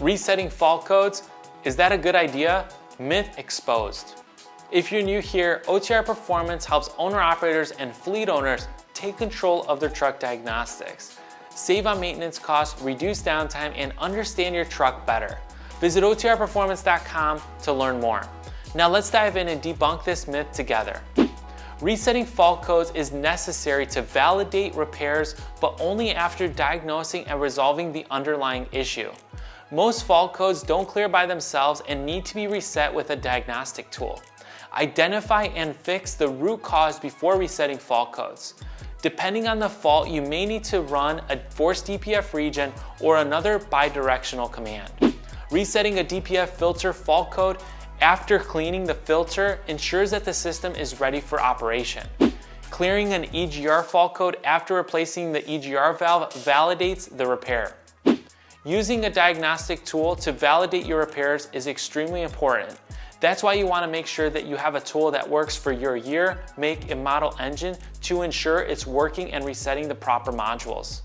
Resetting fault codes, is that a good idea? Myth exposed. If you're new here, OTR Performance helps owner-operators and fleet owners take control of their truck diagnostics. Save on maintenance costs, reduce downtime, and understand your truck better. Visit otrperformance.com to learn more. Now let's dive in and debunk this myth together. Resetting fault codes is necessary to validate repairs, but only after diagnosing and resolving the underlying issue. Most fault codes don't clear by themselves and need to be reset with a diagnostic tool. Identify and fix the root cause before resetting fault codes. Depending on the fault, you may need to run a forced DPF regen or another bidirectional command. Resetting a DPF filter fault code after cleaning the filter ensures that the system is ready for operation. Clearing an EGR fault code after replacing the EGR valve validates the repair. Using a diagnostic tool to validate your repairs is extremely important. That's why you want to make sure that you have a tool that works for your year, make, and model engine to ensure it's working and resetting the proper modules.